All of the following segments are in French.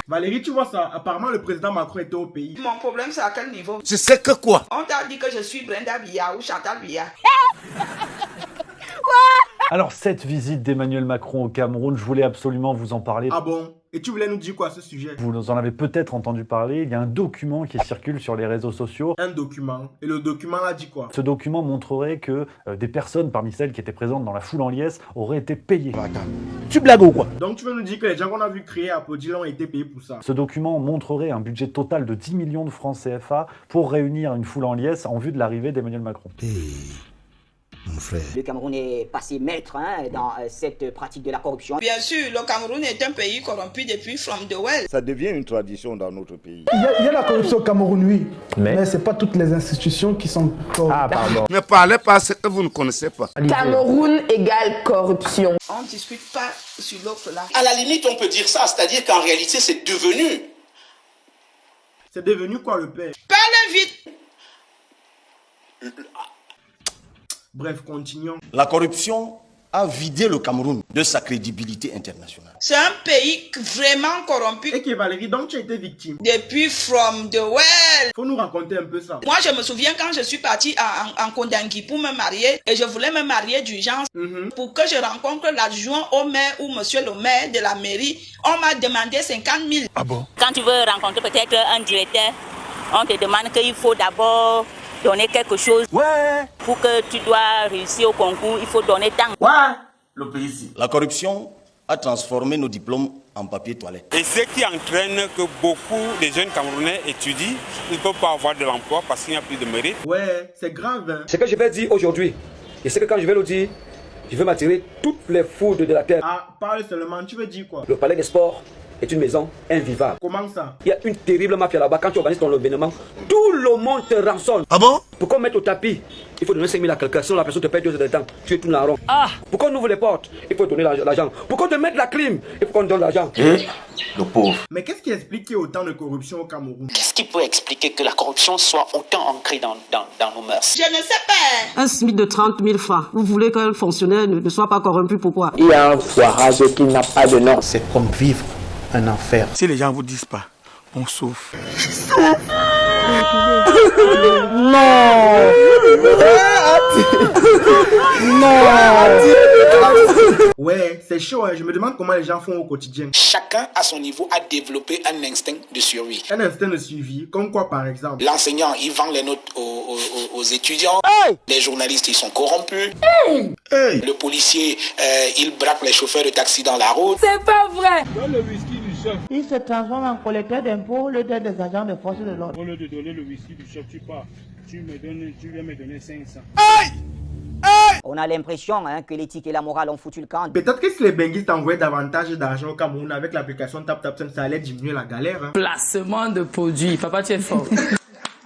Valérie, tu vois ça? Apparemment, le président Macron était au pays. Mon problème, c'est à quel niveau? Je sais que quoi? On t'a dit que je suis Brenda Biya ou Chantal Biya. Alors, cette visite d'Emmanuel Macron au Cameroun, je voulais absolument vous en parler. Ah bon? Et tu voulais nous dire quoi à ce sujet? Vous en avez peut-être entendu parler, il y a un document qui circule sur les réseaux sociaux. Un document. Et le document là dit quoi? Ce document montrerait que des personnes parmi celles qui étaient présentes dans la foule en liesse auraient été payées. Attends, tu blagues ou quoi? Donc tu veux nous dire que les gens qu'on a vu créer Applaudis ont été payés pour ça? Ce document montrerait un budget total de 10 millions de francs CFA pour réunir une foule en liesse en vue de l'arrivée d'Emmanuel Macron. Mon frère. Le Cameroun est passé maître dans cette pratique de la corruption. Bien sûr, le Cameroun est un pays corrompu depuis from the well. Ça devient une tradition dans notre pays. Il y a la corruption au Cameroun, oui. Mais ce n'est pas toutes les institutions qui sont corruptes. Ah, pardon. Ne parlez pas ce que vous ne connaissez pas. Cameroun égale corruption. On ne discute pas sur l'autre là. À la limite, on peut dire ça, c'est-à-dire qu'en réalité, c'est devenu. C'est devenu quoi le père? Parlez vite. Bref, continuons. La corruption a vidé le Cameroun de sa crédibilité internationale. C'est un pays vraiment corrompu Et que Valérie, donc tu as été victime. depuis from the well. Faut nous raconter un peu ça. Moi, je me souviens quand je suis partie en Kondangui pour me marier et je voulais me marier d'urgence pour que je rencontre l'adjoint au maire ou monsieur le maire de la mairie. On m'a demandé 50 000. Ah bon? Quand tu veux rencontrer peut-être un directeur, on te demande qu'il faut d'abord donner quelque chose. Ouais. Pour que tu dois réussir au concours, il faut donner tant. Ouais. Le pays ici. La corruption a transformé nos diplômes en papier toilette. Et ce qui entraîne que beaucoup de jeunes Camerounais étudient, ils ne peuvent pas avoir de l'emploi parce qu'il n'y a plus de mérite. Ouais, c'est grave, hein. Ce que je vais dire aujourd'hui, et c'est que quand je vais le dire, je vais m'attirer toutes les foudres de la terre. Ah, parle seulement, tu veux dire quoi? Le palais des sports est une maison invivable. Comment ça? Il y a une terrible mafia là-bas. Quand tu organises ton événement, tout le monde te rançonne. Ah bon? Pour qu'on mette au tapis, il faut donner 5 000 à quelqu'un. Sinon la personne te paye 2 heures de temps. Tu es tout en rond. Pour qu'on ouvre les portes, il faut donner l'argent. Pour qu'on te mette la clim, il faut qu'on donne l'argent. Le pauvre. Mais qu'est-ce qui explique qu'il y ait autant de corruption au Cameroun? Qu'est-ce qui peut expliquer que la corruption soit autant ancrée dans nos mœurs? Je ne sais pas. Un SMIC de 30 000 francs. Vous voulez qu'un fonctionnaire ne soit pas corrompu, pourquoi? Il y a un foirage qui n'a pas de nom. C'est comme vivre un enfer. Si les gens vous disent pas, on souffre. Ouais, c'est chaud, hein. Je me demande comment les gens font au quotidien. Chacun, à son niveau, a développé un instinct de survie. Un instinct de suivi, comme quoi par exemple? L'enseignant, il vend les notes aux étudiants. Les journalistes, ils sont corrompus. Le policier, il braque les chauffeurs de taxi dans la route. C'est pas vrai. Il se transforme en collecteur d'impôts au lieu d'être des agents de force de l'ordre. Au lieu de donner le whisky du chef, tu pars. Tu viens me donner 500. On a l'impression que l'éthique et la morale ont foutu le camp. Peut-être que si les benguistes envoyaient davantage d'argent au Cameroun avec l'application TapTapSend, ça allait diminuer la galère, hein. Placement de produits. Papa, tu es fort.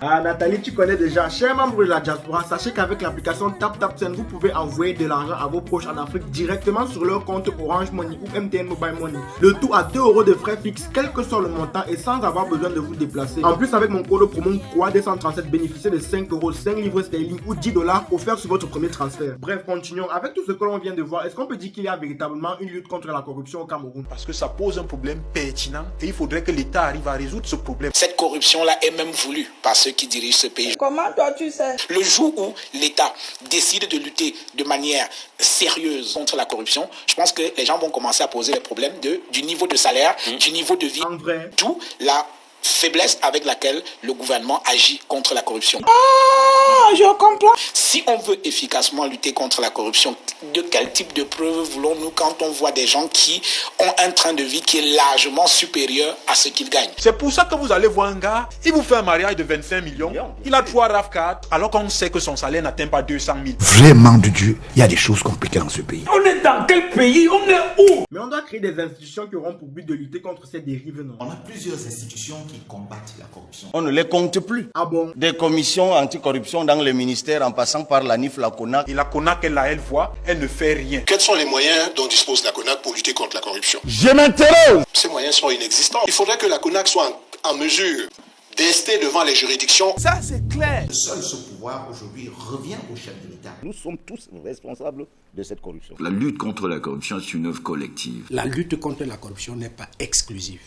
Ah Nathalie, tu connais déjà. Chers membres de la diaspora, sachez qu'avec l'application TapTapSend, vous pouvez envoyer de l'argent à vos proches en Afrique directement sur leur compte Orange Money ou MTN Mobile Money. Le tout à 2 € de frais fixes, quel que soit le montant et sans avoir besoin de vous déplacer. En plus, avec mon code promo KOA237, bénéficiez de 5 €, 5 livres sterling ou 10 $ offerts sur votre premier transfert. Bref, continuons. Avec tout ce que l'on vient de voir, est-ce qu'on peut dire qu'il y a véritablement une lutte contre la corruption au Cameroun? Parce que ça pose un problème pertinent et il faudrait que l'État arrive à résoudre ce problème. Cette corruption-là est même voulue par ceux qui dirigent ce pays. Comment toi tu sais? Le jour où l'État décide de lutter de manière sérieuse contre la corruption, je pense que les gens vont commencer à poser les problèmes du niveau de salaire, du niveau de vie. En vrai. D'où la faiblesse avec laquelle le gouvernement agit contre la corruption. Ah, je comprends. Si on veut efficacement lutter contre la corruption, de quel type de preuves voulons-nous quand on voit des gens qui ont un train de vie qui est largement supérieur à ce qu'ils gagnent? C'est pour ça que vous allez voir un gars, il vous fait un mariage de 25 millions, il a 3 RAV4, alors qu'on sait que son salaire n'atteint pas 200 000. Vraiment de Dieu, il y a des choses compliquées dans ce pays. On est dans quel pays? On est où? Mais on doit créer des institutions qui auront pour but de lutter contre ces dérives, non? On a plusieurs institutions qui combattent la corruption. On ne les compte plus. Ah bon? Des commissions anticorruption dans les ministères en passant par la NIF, la CONAC. Et la CONAC, elle voit, elle ne fait rien. Quels sont les moyens dont dispose la CONAC pour lutter contre la corruption? Je m'interroge. Ces moyens sont inexistants. Il faudrait que la CONAC soit en mesure d'ester devant les juridictions. Ça, c'est clair. Seul ce pouvoir aujourd'hui revient au chef de l'État. Nous sommes tous responsables de cette corruption. La lutte contre la corruption est une œuvre collective. La lutte contre la corruption n'est pas exclusive.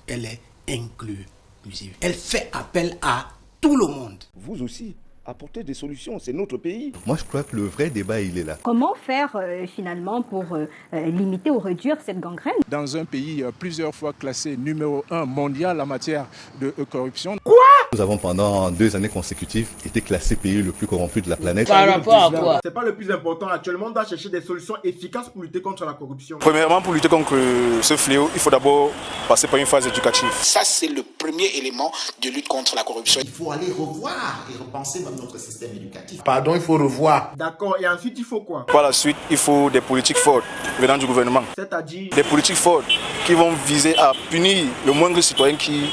elle est inclusive. Elle fait appel à tout le monde. Vous aussi, apportez des solutions, c'est notre pays. Moi, je crois que le vrai débat, il est là. Comment faire finalement pour limiter ou réduire cette gangrène? Dans un pays plusieurs fois classé numéro 1 mondial en matière de corruption. Quoi? Nous avons pendant 2 années consécutives été classé pays le plus corrompu de la planète. Par rapport à quoi? C'est pas le plus important. Actuellement, on doit chercher des solutions efficaces pour lutter contre la corruption. Premièrement, pour lutter contre ce fléau, il faut d'abord passer par une phase éducative. Ça, c'est le premier élément de lutte contre la corruption. Il faut aller revoir et repenser même notre système éducatif. Pardon, il faut revoir. D'accord, et ensuite, il faut quoi? Par la suite, il faut des politiques fortes venant du gouvernement. C'est-à-dire? Des politiques fortes qui vont viser à punir le moindre citoyen qui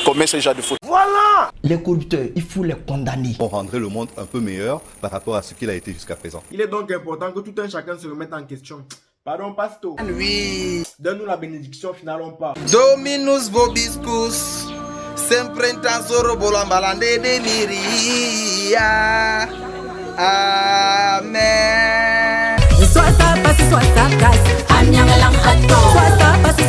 commet ce genre de fautes. Voilà! Les corrupteurs, il faut les condamner. On rendrait le monde un peu meilleur par rapport à ce qu'il a été jusqu'à présent. Il est donc important que tout un chacun se remette en question. Pardon, Pasto. Oui. Donne-nous la bénédiction finale, on part. Dominus vobiscus, sempre in tasoro bolambalande de miria. Amen. Soit ça passe, soit ça casse. Soit ça passe,